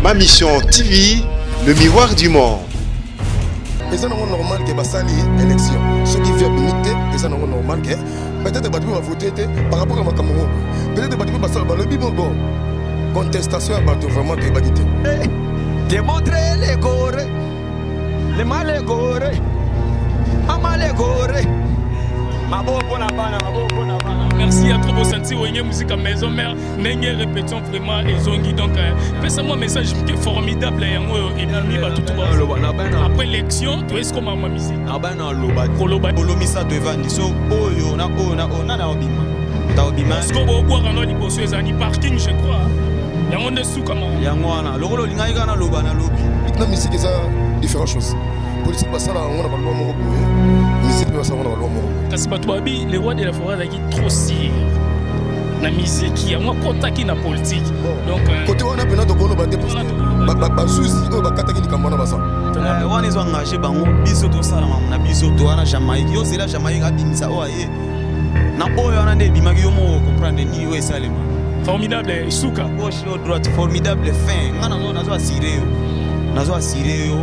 Ma Mission TV, le miroir du monde. C'est normal que basali élection. Ceux qui viennent limiter, c'est normal que peut-être que va voter par rapport à ma Cameroun. Peut-être que va basali le bon contestation à battre vraiment que bagité. Démontrer les gore, les mal gore, amal gore. Merci à trop beau senti Wenge musique à maison mère n'engé répétition vraiment et zongi donc fais-moi un message qui est formidable et après l'élection tu es comme ma musique loba kolomisa devant so oyo na obima ta obima parce que au boire en liboso ezani parking je crois yango de sous comment yango wana lokolo lingai kana loba na lobi na musique ça différentes choses politique pas ça là on a pas le droit de musique pas ça on a pas le droit kasi bato babi le roi de la forêt azalaki trop sire na musique yango kotaki na politique donc côté wana pena tokolo badepose basusi oyo bakataki likambo wana basa wana ezo engage bango biso tosalama na biso to wana Jamaïque yo zela Jamaïque abimisa oyo aye na oyo wana nde ebimaki yo moko comprendre nini oyo esalema formidable suka gauche au droite formidable fin nga nazo assuré yo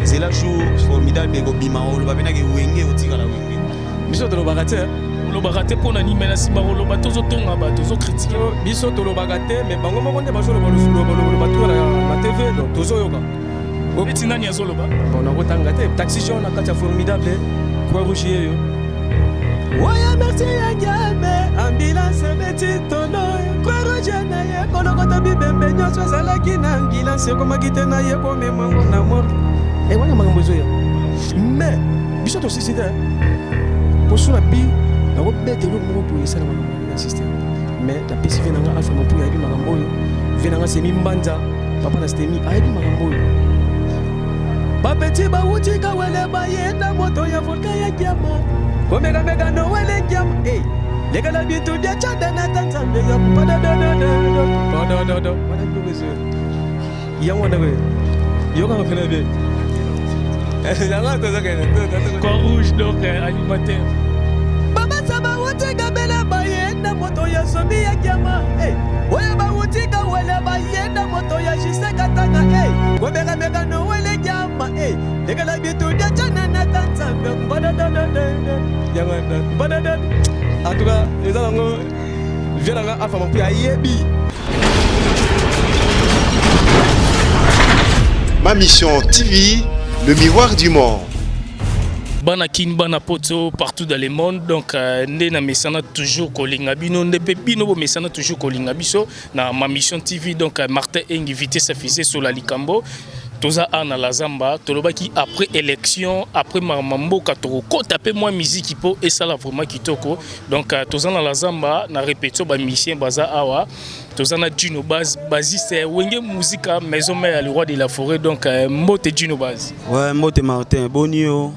zela jour formidable ekobima oloba penaki wenge otikala wenge biso tolobaka te olobaka te mpo na nini mena nsima oloba tozotonga bato tozokritike biso tolobaka te me bango moko nde bazoloba bato na tv donc tozoyoka eti nani azoloba nakotanga te taxition na kati ya formidable croix rouge yeyo oya merci ya diame ambulance beti tono croix rouge na ye kolokota bibembe nyonso ezalaki na ambulance ekomaki te na ye komemango na mor wana makambo ezoya mais biso tosisi te posuna bi nakobeta eloko moko boye esala makambo na système mais napesi ve nanga alpha mapuya ayebi makambo oyo ve nanga semi mbanza papa na stemi ayebi makambo oyo bapeti bawutika wele bayenda moto ya volka ya kiama komekameka nowele kiama lekala bitu bya chada na tanzambe ya padadadadado wana bilobezo yango wana kwe yoka ngafena be Croix rouge donc alimentaire baba saba wutika bela bayenda moto ya sobi ya kiama oya bawutika wele bayenda moto ya jisekatanga komekameka nowele kiama lekala bitu bya chada na tanzambe badadadadado en tout cas les gens viennent à alpha mapuya yebi. Ma Mission TV, le miroir du monde. Banakin Banapoto partout dans le monde donc ndena mesana toujours kolinga bino ndepe bino bo mesana toujours kolinga biso na Ma Mission TV donc Martin invité sa fils sur la likambo toza ana la zamba tolobaki après élection après mamamboka toko taper moi musique po et ça là vraiment kitoko donc toza na la zamba na répétition ba mission baza awa toza na Dino Baz basiste wenge musique maison mère le roi de la forêt donc mbote Dino Baz ouais mbote Martin bonio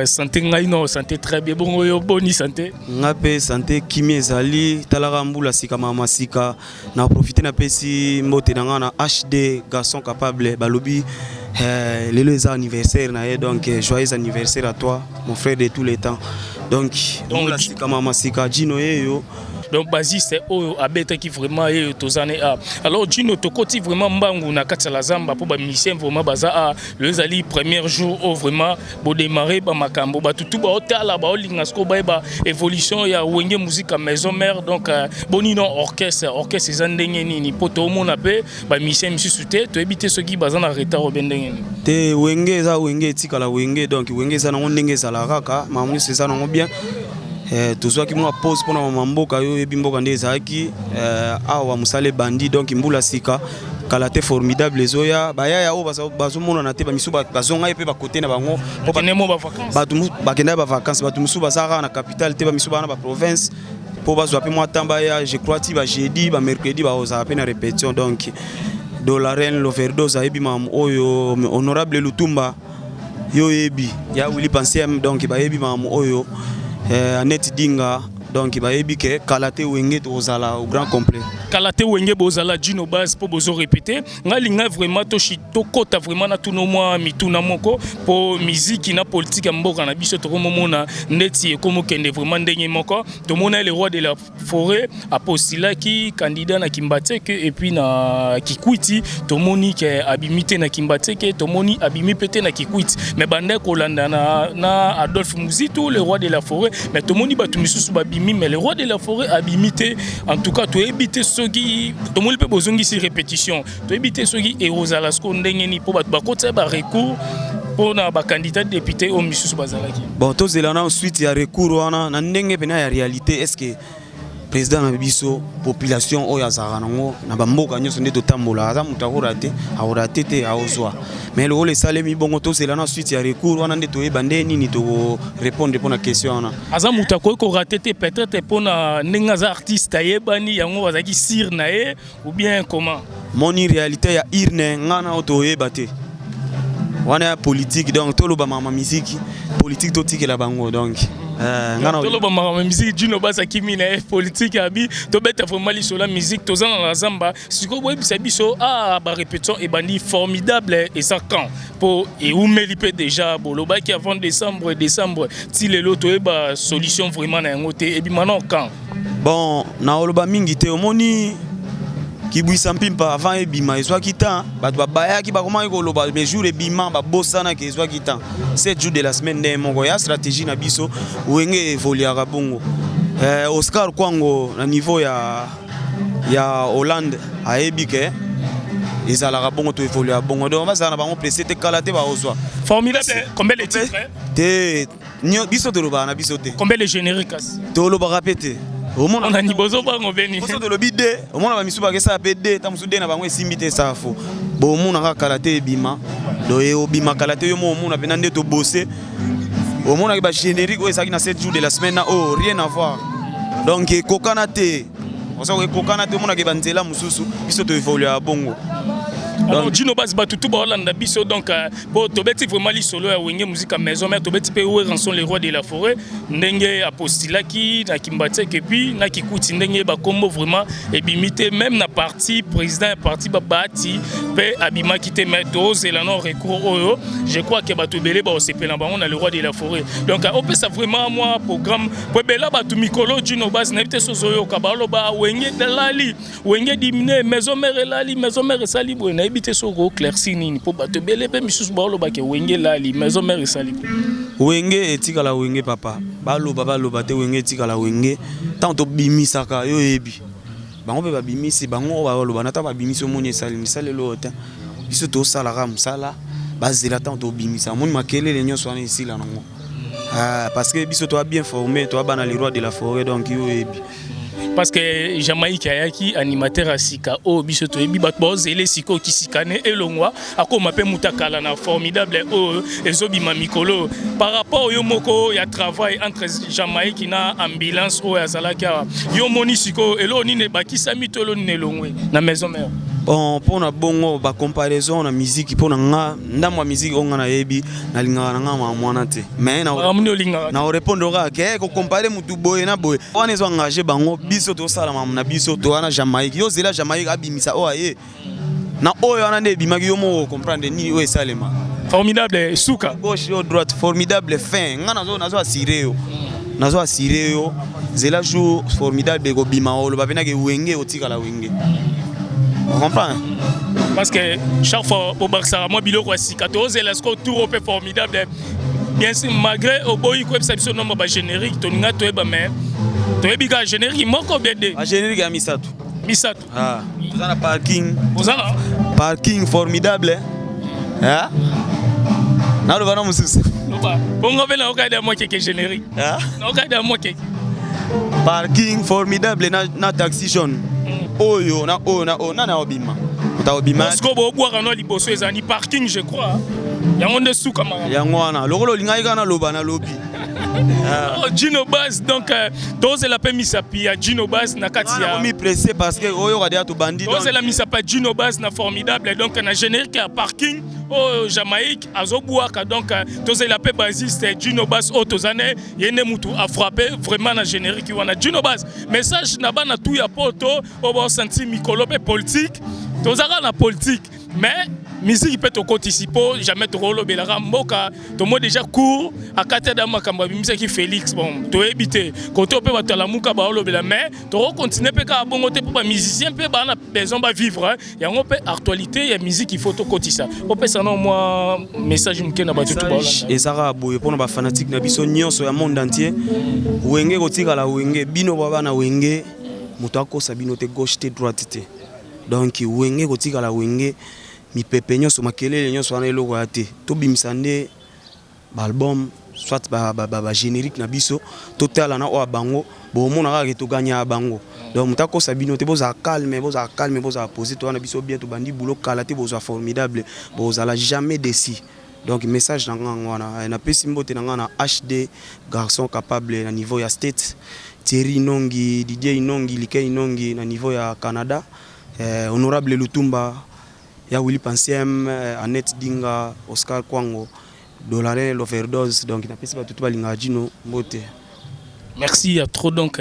santé ngai no santé très bien bongo yo boni santé ngape santé kimi ezali talaka mbula sika mama sika na profiter na pesi mbote nanga na HD garçon capable balobi lelo eza anniversaire na ye donc joyeux anniversaire à toi mon frère de tous les temps donc mbula sika mama sika Dino yeyo donc basiste oyo abeta qui vraiment yeyo tozane a alors Dino tokoti vraiment mbangu na kati la zamba pour ba musicien vraiment baza a le zali premier jour au vraiment bo démarrer ba makambo ba tutu ba otala ba olinga sko ba évolution ya wenge musique à maison mère donc boni non orchestre ezandenge nini poto mona pe ba musicien misusu te to ebité ce qui baza na retard obendenge te wenge eza wenge etikala wenge donc wenge eza nango ndenge ezala kaka mamu c'est nango bien tozwaki mwa pause pour na mboka yo ebi mboka nde ezalaki awa musale bandi donc mbula sika kalate formidable ezoya bayaya oyo bazomona na te bamisu bazonga pe bakote na bango bakenda ba vacances bato misu bazaka na capitale te bamisu bana ba province po bazwa pe mwa tamba ya je crois ti ba jeudi ba mercredi ba ozaka pe na répétition donc de la reine l'overdose ebi mam oyo honorable Lutumba yo ebi ya Willy Pansem donc ba ebi mam oyo Annette Dinga donc bayebi ke kalate wenge tozala au grand complet kalate wenge bozala Djino Base po bozo répéter ngalinga vraiment to kota vraiment na tuno mwa mituna moko po musique na politique mboka na biso to komona ndeti ekomo kende vraiment ndenge moko to mona le roi de la forêt apostila ki candidat na Kimbateke et puis na Kikwiti to moni ke abimité na Kimbateke to moni abimi pété na Kikwiti mais bande kolanda na Adolphe Muzitu le roi de la forêt mais to moni batu misusu babimi mais le roi de la forêt abimité en tout cas to ebité soki to moni pe bozongi si répétition to ebité soki erozala sko ndenge ni po batu bakota ba recours pour na ba candidat député au misusu bazalaki bon to zelana ensuite ya recours wana na ndenge pena ya réalité est-ce que président na biso population oyo azaka nango na bamboka nyonso nde totambola aza mutu akorate akorate te aozwa mais le rôle salemi bongo to zelana ensuite ya recours wana nde toyeba nde nini to répondre pour na question wana aza mutu akoki korate te peut-être mpona ndenge aza artiste ayebani yango azalaki sire na ye ou bien comment moni réalité ya irne ngana oyo toyeba te wana ya politique donc toloba mama musique politique totikela bango donc ngana toloba mama musique Djino Base kimi na politique abi to beta vraiment lisola musique to zana la zamba siko boy biso ba répétition et bandi formidable et ça quand pour et umeli pe déjà boloba qui avant décembre ti lelo to eba solution vraiment na ngote et bi maintenant quand bon na oloba mingi te omoni Kibwisa mpimpa avant ebima ezwa kita batu babayaki bakoma ikoloba mais jour ebima babosana ke ezwa kita 7 jours de la semaine nde moko ya stratégie na biso wenge évoluera bongo Oscar Kwango na niveau ya Hollande ayebi ke ezalaka bongo to évoluer bongo donc bazana na bango pressé te kalate ba ozwa formidable combien les titres te biso toloba na biso te combien les génériques toloba répéter on a ni bozo bango beni bozo de lobi de au mona ba misuba ke sa pe de ta musu de na bango esimbi te sa fo bo mona ka kalate ebima do e obima kalate yo mo mona pena nde to bosser au mona ke ba générique o esaki na 7 jours de la semaine na oh rien à voir donc kokana te on sait que kokana te mona ke banzela mususu biso to évoluer bongo alors Djino Base batutu ba Hollande biso donc bo tobeti vraiment li solo ya wenge musique à maison mais tobeti pe où rançon les rois de la forêt ndenge apostila na Kimbateke et puis na Kikwiti ndenge ba combo vraiment et bimité même na parti président parti babati pe abima kité mais dose la non recours oyo je crois que batu belé ba osepela bango na le roi de la forêt donc on peut ça vraiment moi programme po bela batu mikolo Djino Base na bité sozoyo ka ba loba wenge dalali wenge dimine maison mère lali maison mère sali bo ebité soko clairci nini po bato belé pe misusu baloba ke wenge lali maison mère sali wenge etikala wenge papa baloba te wenge etikala wenge tanto bimisaka yo ebi bango pe babimisi bango baloba nata babimisi omoni esali misale lota biso to salaka musala bazela tanto bimisa moni makelele nyonso wana esila nango parce que biso to bien formé to bana les rois de la forêt donc yo ebi parce que Jamaïque ayaki animateur à Sika o biso to ebi bat bozele siko kisikane elongwa akoma pe mutakala na formidable o ezobima mikolo par rapport yo moko ya travail entre Jamaïque na ambulance o ya salaka yo moni siko elo ni ne bakisa mitolo ni elongwe na maison mère bon pour na bongo ba comparaison na musique pour na ndamwa musique onga na yebi na linga na ngama mwana te mais na répondre ke ko comparer mutu boye na boye on est engagé bango biso to sala na biso to na Jamaïque yo zela Jamaïque abimisa o aye na oyo ana ne bimaki yo mo comprendre ni o esalema formidable suka gauche ou droite formidable fin nga nazo assurer yo zela jour formidable ko bima o lo ba pena ke wenge otika la wenge. On comprend. Parce que chaque fois au Barça, moi biloko asikato, c'est l'esco tour au peu formidable. Bien sûr, malgré au boy quoi ça son nom ba générique, to nga to eba mais to ebiga générique moko bede. A générique ya Misato. Ah. Ozana parking. Ozana parking formidable. Ah. Na lo bana mususu. No ba. Bongo bela okada mo keke générique. Ah. Na okada mo keke. Parking formidable na taxi jaune. Oyo na obima ta obima parce que bo boire na liboso ezani parking je crois yango nde suka mama yango wana lokolo linga ika na loba na lobi Gino Bass donc dose la pe misapi à Gino Bass na katia. Mi pressé parce que oyo radia to bandit. Dose la misapa Gino Bass na formidable donc na générique à parking au Jamaïque azobuaka donc dose la pe basiste Gino Bass autozane yene mutu a frappé vraiment na générique wana Gino Bass message na bana tout ya poto o ba senti mikolo pe politique tozaka na politique mais musique peut participer jamais trop le belara mboka to mo déjà court à kateda makamba bimisa ki Félix bon to éviter côté peut batala muka ba lo bela mais to continuer pe ka bongo te pour ba musicien pe ba na besoin ba vivre ya ngo pe actualité ya musique il faut to kotisa o pe ça non moi message mke na ba tout ba et ça boye pour ba fanatique na biso nyonso ya monde entier wenge kotika la wenge bino baba na wenge mutako sabino te gauche te droite te donc wenge kotika la wenge mi pepe nyonso makelele nyonso wana eloko ya te tobimisa nde album soit ba générique na biso totala na o bango bomona kaka to gagner bango donc mutako sabino te boza calme boza poser to na biso bien to bandi boulot kala te boza formidable boza la jamais déçu donc message na nganga wana na pesi mbote na ngana HD garçon capable na niveau ya state Thierry Nongi Didier Inongi Likay Inongi na niveau ya Canada honorable Lutumba ya Willy Pansiem, Annette Dinga, Oscar Kwango, Dolaren l'overdose donc na pesi ba tutu balinga Gino mbote. Merci à trop donc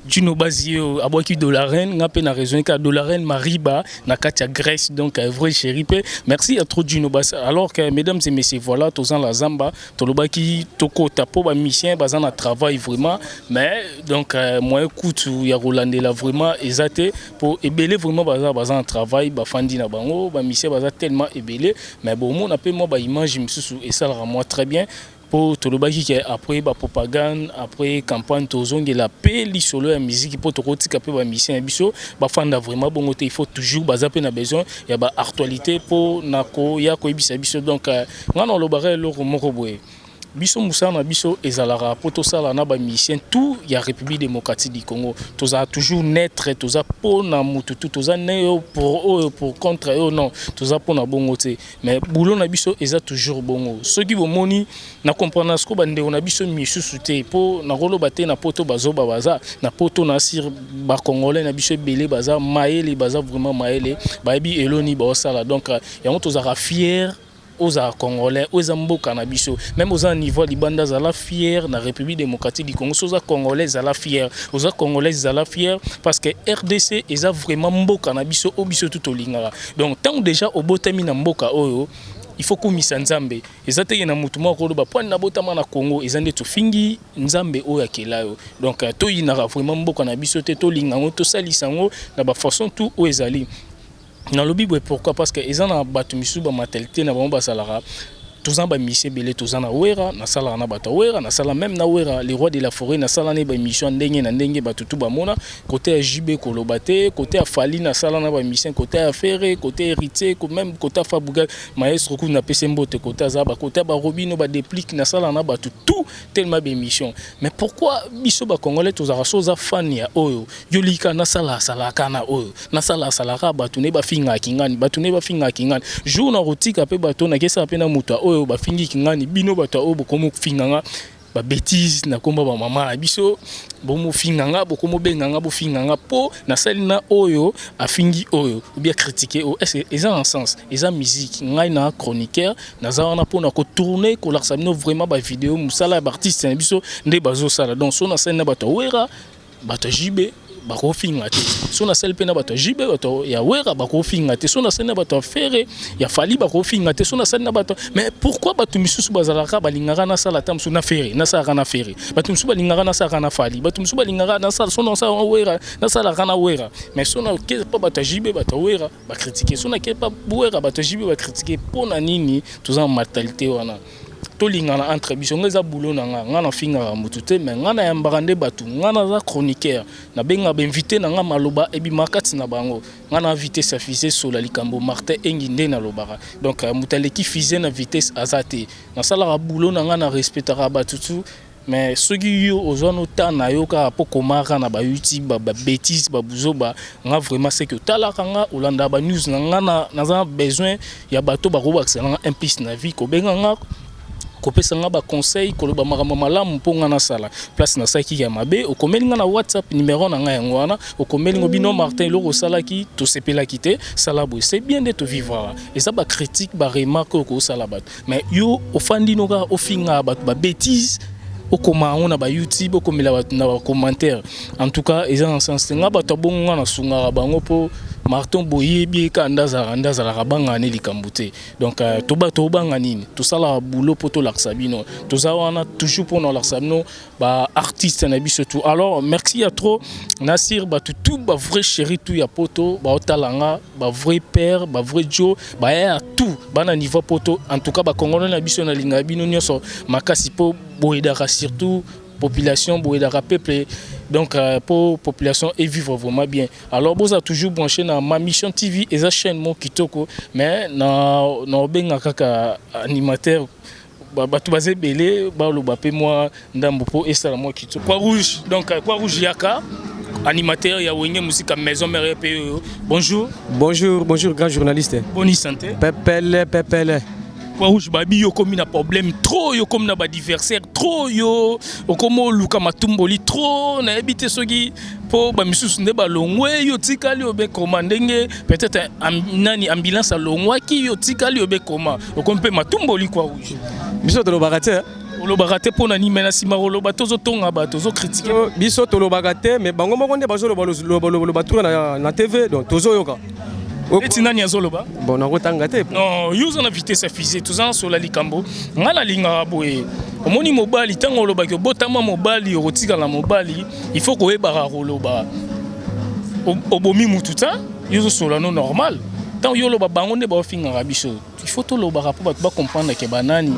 Gino Bazio aboki Dolaren nga pe na raison ka Dolaren Mariba na katia Grèce donc vrai chéri pe merci à trop Gino Bas alors que mesdames et messieurs voilà tous en la zamba to lobaki toko tapo ba mission bazan na travail vraiment mais donc moi écoute ya Rolande là vraiment exaté pour ébeler vraiment bazan travail ba fandi na bango ba mission bazan tellement ébélé mais bon mon appelle moi ba image misusu et ça la moi très bien pour tout le bagi qui après la propagande après campagne tozonge la paix li solo la musique pour tout rotika pe ba mission biso ba fanda vraiment bon il faut toujours bazaper na besoin ya ba actualité pour nako ya ko ibisa biso donc ngana lo bare lo moko boye biso musana biso ezalara poto sala na ba mission tout ya République démocratique du Congo toza toujours naître toza pona mutu toza ne pour contre eux non toza pona bongo te mais boulot na biso eza toujours bongo soki bomoni na comprendre ce ko bande on a biso misusu te po na rolo baté na poto bazoba baza na poto na sir ba congolais na biso belé baza maele baza vraiment maele ba bi eloni ba sala donc ya toza fier aux Congolais, aux Amboka na biso, même aux niveau libanda zala fier na République démocratique du Congo, aux Congolais zala fier, aux Congolais zala fier parce que RDC eza vraiment mboka na biso au biso tout au lingara. Donc tant déjà au botami na mboka oyo il faut komisa nzambe ezate na mutu moko lo ba point na botama na Congo ezande to fingi nzambe oyo akelayo donc to yinara vraiment mboka na biso te to lingango to salisango na ba façon tout o ezali. Dans le Bible, pourquoi? Parce que ils ont battu misu ba matalité na bomba salara. Tous en bas mission belé tous en awera na sala na bata wera na sala même na wera les rois de la forêt na sala ne ba mission ndenge na ndenge batutu ba mona côté JB kolobate côté Fali na sala na ba mission côté Affaire côté héritier même côté Fabuga maestro ku na pesembote côté Zaba côté ba Robino ba déplique na sala na batu tout tellement ba mission mais pourquoi biso ba congolais tous a soza fania oyo yolika na sala kana oyo na sala ka batu ne ba finga kingani batu ne ba finga kingani jour na rotika pe batu na kesa pe na mutu ba fingi kingani bino bato obo komo finganga ba bêtise na komba ba mama biso bomo finganga bokomo benganga bo finganga po na salina oyo afingi oyo ou bien critiquer o est ça en sens eza musique ngai na chroniqueur na zawana po na ko tourner ko larsa bino vraiment ba vidéo musala ba artiste na biso nde bazo sala donc so na salina bato wera bato jibe bako finga te so na sel pena bato jibe bato ya wera bako finga te so na sel na bato fere ya fali bako finga te so na sel na bato mais pourquoi bato misusu bazalaka balingaka na sala tam so na fere na sala na fere bato misusu balingaka na sala na fali bato misusu balingaka na sala so na sala wera na sala kana wera mais so na ke pa bato jibe bato wera ba critiquer so na ke pa wera bato jibe ba critiquer pona nini toza mortalité wana tolingana entre biso ngeza boulot na nga na finga mutute mais nga na yambarande batu nga na za chroniqueur na benga ba invité na nga maloba ebi makati na bango nga na invité sa fise sola likambo Martin Enginde na lobara donc mutaleki fise na vitesse azate na sala boulot na nga na respectera batutu mais ceux qui ont no tana yo ka po komara na ba YouTube ba bêtise ba buzoba nga vraiment c'est que talaka nga olanda ba news na nga na za besoin ya bato ba roba que c'est un piste na vie ko benga nga kopesa nga ba conseil koloba makambo malamu mponga na sala place na saki ya mabe okomeli nga na WhatsApp numéro na nga yango wana okomeli ngo bino Martin loko salaki to sepela kité sala boy c'est bien de te vivre et ça ba critique ba remarque ko sala bat mais yo ofandi noka ofinga bat ba bêtise okoma on a ba YouTube okomela bat na ba commentaire en tout cas ils en sens nga ba to bonga na sunga bango po Martin boyebi ka ndaza la rabanga ne likambute donc toba nganini tout ça la boulot poto laksabino tout ça on a toujours pour nos laksabino ba artiste na biso tout alors merci à trop Nassir ba tout ba vrai chéri tout ya poto ba otalanga ba vrai père ba vrai Joe ba ya tout ba na niveau poto en tout cas ba congolais na biso na linga bino nyonso makasi po boyedaka surtout population boyedaka peuple donc pour population et vivre vraiment bien alors vous a toujours branché dans ma mission TV et sa chaîne mon kitoko mais na benga kaka animateur ba tout basé belé ba lo ba pe moi ndambo po et ça moi kitoko quoi rouge donc quoi rouge yaka animateur ya wenge musique maison mère pe bonjour grand journaliste bonne santé pepele Quoi rouge babi yo comme na problème trop yo comme na ba adversaire trop yo okomo luka matumboli trop na ebité soki po ba misusu nde ba longwe yo tikali obe commandenge peut-être nani ambulance a longwa ki yo tikali obe koma okompe matumboli quoi rouge biso to lo bagate lo bagate po na ni mena sima lo ba tozo tonga ba tozo critiquer biso to lo bagate mais bango moko nde bazo lo batura na TV donc tozo yoka eti nani azoloba bon nakotanga te non yo na vitesse fusée tozana sur la likambo ngala linga boye omoni mobali tango oloba ke botama mobali otika la mobali il faut ko ebara roloba obomi mututa yo sola no normal tant yo loba bango nde ba ofinga biso il faut to loba pour ba comprendre que banani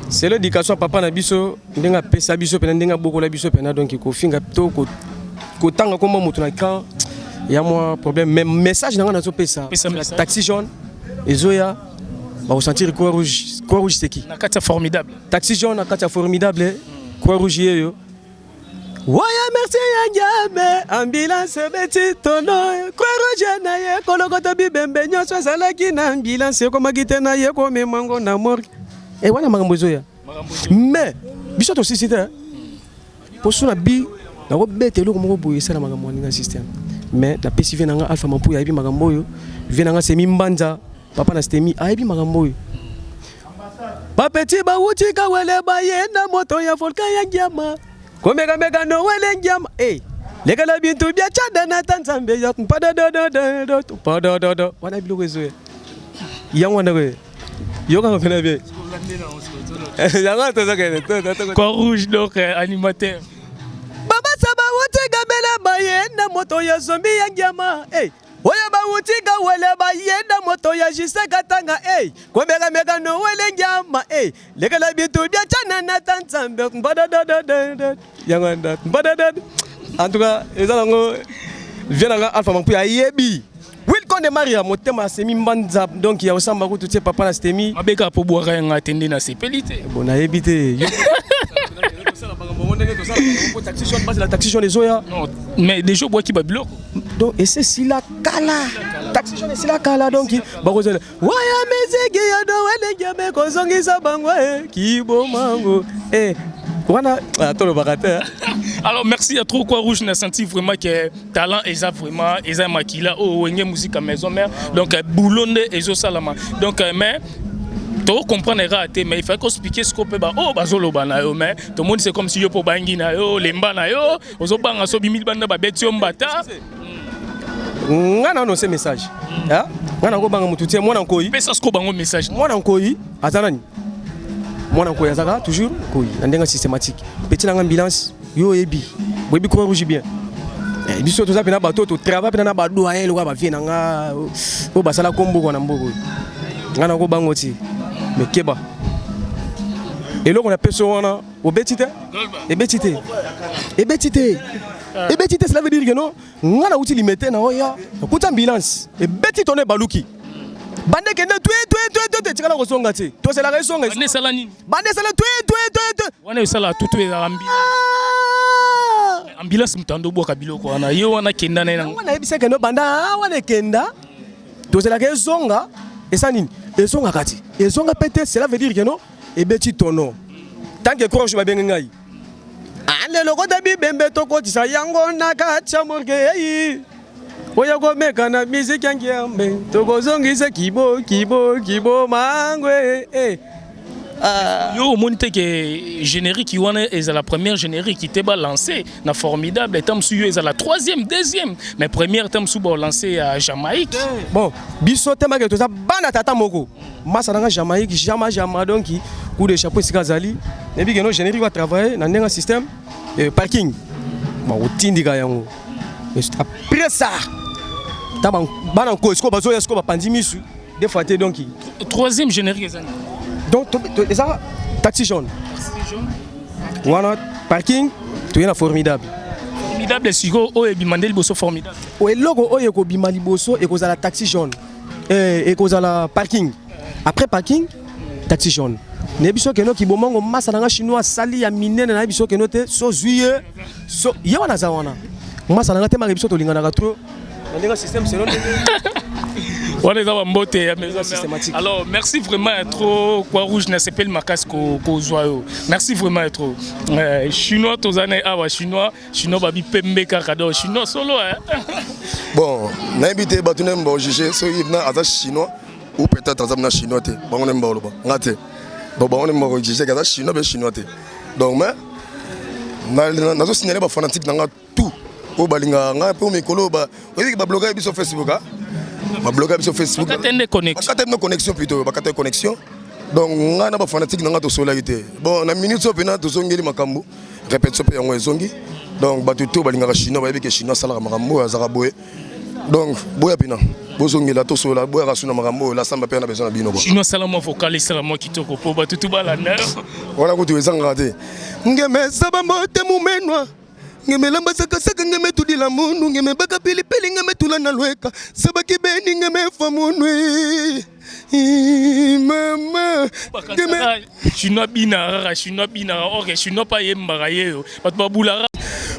c'est l'éducation papa na biso ndenga pesa biso pena ndenga bokola biso pena donc ko finga to ko tanga komba mutu na kan il y a moi problème même message dans notre pesa taxi jaune et Zoya va ressentir quoi rouge c'est qui na kata formidable taxi jaune na kata formidable quoi rouge yo waya merci ya nyame ambulance beti tono quoi rouge na ye kolokota bibembe nyonso salaki na ambulance ko magite na ye ko memango na morgue et wana makambo Zoya mais biso to société pour suna bi na ko betelo ko mo boye sala makambo ni système mais la PCV nanga Alpha Mampu yabi makambo yo venanga semi mbanja papa na stemi ayabi makambo yo ba petit ba wuti ka wele ba yenda moto ya volka ya ngiama komeka meka no wele ngiama leka la bintu bia chada na tanzambe ya pada do wana bilo zo ya wana we yo ka fena be ya nga to zakene quoi rouge donc animateur Saba wuti gabela bayenda moto ya zombi ya ngiama oya ba wuti ga wele bayenda moto ya jiseka tanga komeka meka no wele ngiama leka la bitu bia chana na tanzambe badadadada yanganda badadad en tout cas ezango viens Alpha Mampu ya yebi Will Konde Maria motema semi mbanza donc ya osamba ko tutie papa na stemi mabeka po boire nga tende na sepelite bon na yebite la taxi jaune les oya non mais déjà bois qui babilo donc et c'est si la kala taxi jaune c'est la kala donc bakozela waya mezege ya do wele ngame kozongisa bangwa ki bomango wana tolo bakate alors merci à trop quoi rouge n'a senti vraiment que talent et ça vraiment et ça makila wenge musique à maison mère donc boulonde et zo salama donc mais tu comprends raté mais il faut expliquer ce qu'on peut ba bazolo bana yo mais tout le monde c'est comme si yo po bangi na yo lemba na yo ozo banga so 1000 banda ba betio mbata ngana no ce message ngana ko banga mututie mwana nkoyi pesa sko bango message mwana nkoyi azanani mwana nkoyi azaka toujours koyi ndenga systématique petit na ambulance yo ebi boyebi croix rouge bien biso to zapena bato to travail pena na ba doyen lo ba vie na nga o basala kombo ko na mboko ngana ko bango ti mais keba et là on appelle ça wana obetite cela veut dire que non ngana uti limité na oya kuta ambulance et beti tonne baluki bande kende tue tikala ko songa ti to c'est la raison bande sala nini bande sala tue wana sala tutu ya ambi ambulance mtando boka biloko wana yo wana kenda na wana ebisa kendo banda wana kenda to c'est la raison et ça nini ezonga kati ezonga peut-être cela veut dire que non et beti tono tant que croche ba bengai ale lokota bibembe tokotisa yango na kacha morgei oya komeka na musique yangiambe tokozongisa kibo mangwe Yo monte que générique wana est la première générique qui était lancée na formidable et tam su est la troisième deuxième mais première tam su lancé à Jamaïque. Bon biso tema que toza bana tata moko masa na Jamaïque jama donc coup de chapeau sikazali et puis que nos générique va travailler na un système parking bon otindika yango mais après ça taban bana ko esko bazo esko ba pandimisu des fois donc Troisième générique ezana. Donc ça taxi jaune. Wana parking tu es formidable. Formidable siko o e bimandeli boso formidable. O eloko o yeko bimali boso e kozala taxi jaune. Et kozala parking. Après parking taxi jaune. Ne biso keno ki bomongo masa na chinois sali ya minene na biso keno te so zuye so yewana za wana. Masa na te mari biso to lingana trop. Na système selon alors merci vraiment trop quoi rouge n'a pas le macas qu'au joyau merci vraiment trop chinois tozane awa chinois babi pembe kakado chinois solo bon na invité batune mbo juger so ibna aza chinois ou peut-être aza na chinois te bango mbo loba ngate donc bango mbo juger kaza chinois be chinois te donc mais na zo signaler ba fanatique nanga tout o balinga nga pe mikolo ba oyi ba blogueur biso Facebook ha ma blogueur sur Facebook. Connexion plutôt, connexion. Donc on a pas fanatique dans notre solidarité. Bon, na minute so pena to zongeli makambo. Répète so pe yango zongi. Donc ba tuto balinga chinois ba que chinois sala makambo azara boye. Donc boya pena. Bozongi la to sola boya rasuna makambo la samba pe na besoin bino. Chinois sala mo vocal sala mo kitoko po ba tutu bala na. Wala ko tu ezanga te. Ngeme saba mote mumenwa. Ngeme lamba saka ngeme tudi la mundu ngeme baka pili ngeme tula na lweka sabaki beni ngeme famunwe mama ngeme chinois bina ok chinois pa yemba yeyo bat babula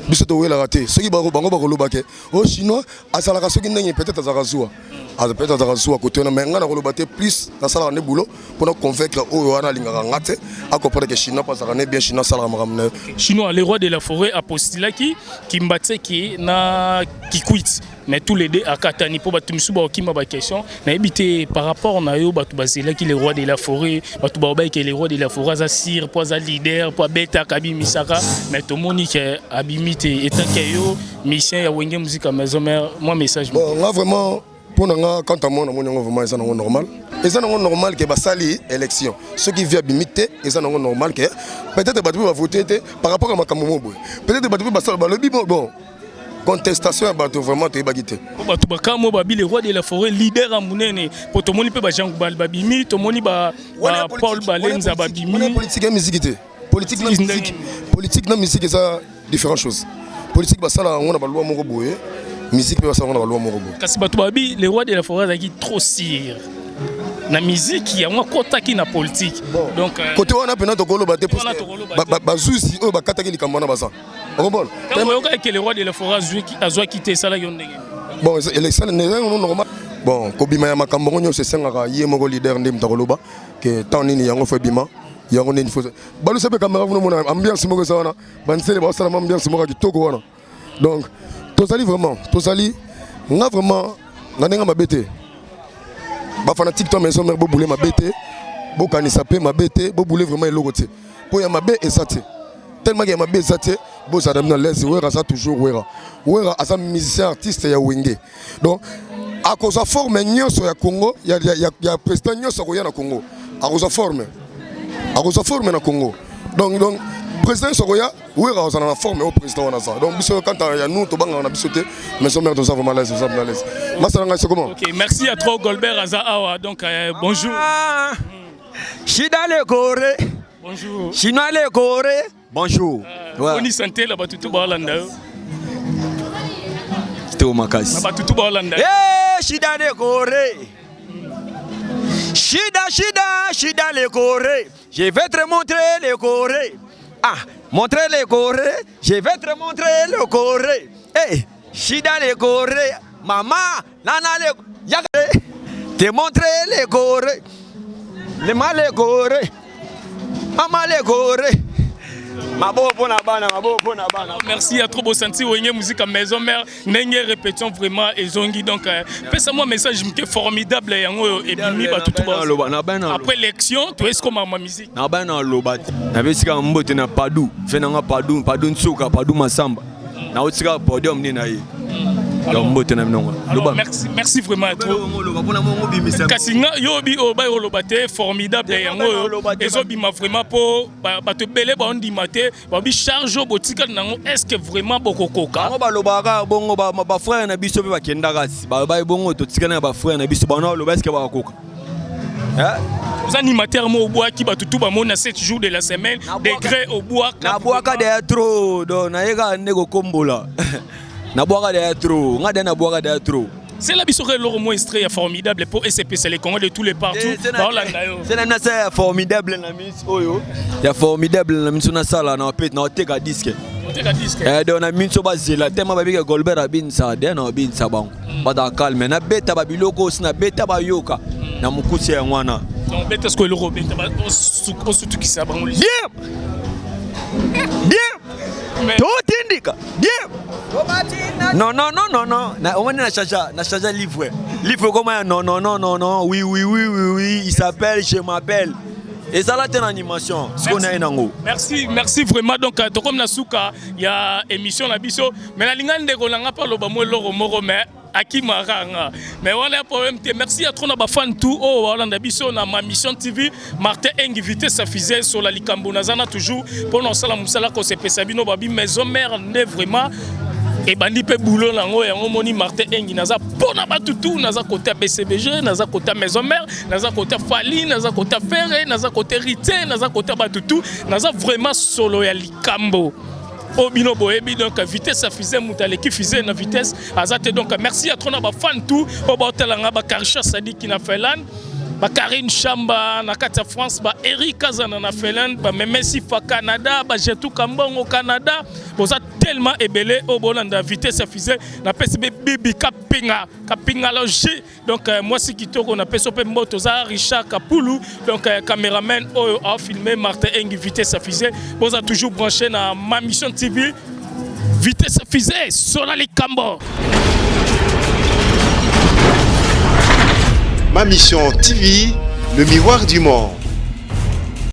biso to wela raté soki bango bakoloba ke o chinois asalaka soki ndenge peut-être azakazua peut-être azakazua côté na menga na koloba te plus na sala ne boulot pour convaincre o wana lingaka ngate a comprendre que chinois pas ne bien chinois sala makamne chinois les rois de la forêt apostila qui mbatseki na kikwit mais tous les deux à Katani pour batumsu ba okima ba question na ebité par rapport na yo batu bazela qui les rois de la forêt batu ba ba que les rois de la forêt za sir pour za leader pour beta kabi misaka mais to monique abimite etant que yo mission ya wenge musique maison mère moi message bon là vraiment pour nga quand à moi vraiment ça non normal et ça non normal que basali élection ceux qui viennent bimite et ça non normal que peut-être batu va voter par rapport à makambo boy peut-être batu basali ba lobby bon contestation à bateau vraiment tu es bagité. Bateau bakamo babi les rois de la forêt leader à Mounene pour tout le monde peut ba Jean Bal babimi tout le monde ba Paul Balenza babimi politique et musique politique na musique ça différentes choses politique ba sala on a ba loi moko boye musique ba sala on a ba loi moko boye kasi bateau babi les rois de la forêt qui trop sire na musique ya moi kotaki na politique donc côté wana pena to kolo ba te ba zusi o ba kataki likambo na basa bon que le roi de la forêt a quitté ça là bon élection n'est normal bon kobima ya makambo nyo se sengaka ye moko leader ndem takoloba que tant nini yango fo bima yango nini fo balu sebe caméra vous mona ambiance moko ça wana bansele ba sala ambiance moko kitoko wana donc tozali vraiment nga vraiment na nenga mabete ba fanatique to maison mère bo boule mabete bo kanisa pe mabete bo boule vraiment eloko te po ya mabe esate tellement que mabe esate bo ça damna laisse wera ça toujours wera asa musicien artiste ya wenge donc à cause de forme nyoso ya Congo ya président nyoso ko ya na Congo à cause de forme na Congo donc président Sokoya wera asa na forme au président wana ça donc biso quand ya nous to banga na biso te maison mère to ça vraiment laisse ça na laisse masanga c'est comment OK merci à trop Golbert Azaawa donc bonjour Shida le Corée bonjour Chinois le Corée bonjour. On y sentait là-bas tout Hollanda. C'était au Makassi. Là-bas tout Hollanda. Eh, Shida le Corée. Shida le Corée. Je vais te montrer le Corée. Ah, montrer le Corée. Je vais te montrer le Corée. Eh, Shida le Corée. Maman, nana le Corée. Te montrer le Corée. Le mal le Corée. Maman le Corée. Merci à trop beau senti Wenge musique à maison mère nenge répétition vraiment et zongi donc pesa-moi message m'ke formidable yango et bimi ba tout après l'élection tu es comme ma musique na ba na lobat na besika mbote na padu fenanga padu nsuka padu masamba na otika podium ni na ye alors, merci vraiment à toi. Kasinga yobi oba olobate formidable yango ezobi ma vraiment pour ba te belé ba on dimate ba bi charge botika nango est-ce que vraiment bokokoka ba lobaka bongo ba frère na biso ba kendaka ba bongo to tika na ba frère na biso ba na loba est-ce que ba koka aux animateurs mo bois qui ba tutu ba mona 7 jours de la semaine degré au bois na boaka de trop do na yega nego kombola na boaka de trop ngade na boaka de trop c'est la biso le moins extrait formidable pour SCP c'est les Congolais de tous les partout c'est na ça formidable na miss oyo ya formidable na miso na sala na pet na teka disque do na miso bazela tema ba bika Golbert abin sa de na abin sa bang bada calme na beta ba biloko na beta ba yoka na mukusi ya ngwana donc beta ce que le robeta ba surtout qui ça bango bien tout indique bien non na on na chacha livre comment non oui il s'appelle je m'appelle et ça là une animation ce qu'on a nango merci vraiment donc comme na suka il y a émission la biso mais la linga ndeko langa pa lo ba mo loro moko mais Akimaranga. Mais voilà le problème. Merci à trop na fan tout. Oh voilà na biso na ma mission TV. Martin invité sa fusée sur la Likambo Nazana toujours pour nous sala musala ko se pesa bino babi maison mère ne vraiment et bandi pe boulot lango yango moni Martin Engi naza pona batutu naza côté BCBG naza côté maison mère naza côté Fali naza côté Ferré naza côté Rité naza côté batutu naza vraiment solo ya Likambo. Obino boebi donc vitesse affiser mutale qui faisait na vitesse azate donc merci à trop na ba fan tout au botelanga ba Karisha Sadi qui na Felan ba Karine Chamba na kata France ba Eric Kazana na Felan ba Messi fa Canada ba Jetou Kambongo au Canada boza tellement ébélé au bolanda vitesse affiser na PCB Bibi Kapinga logi donc moi c'est qui toko na PSOP Mboto za Richard Kapulu donc caméraman a filmé Martin Engi vitesse affiser boza toujours branché na ma mission TV vitesse affiser sur la Likambo. Ma mission TV, le miroir du monde.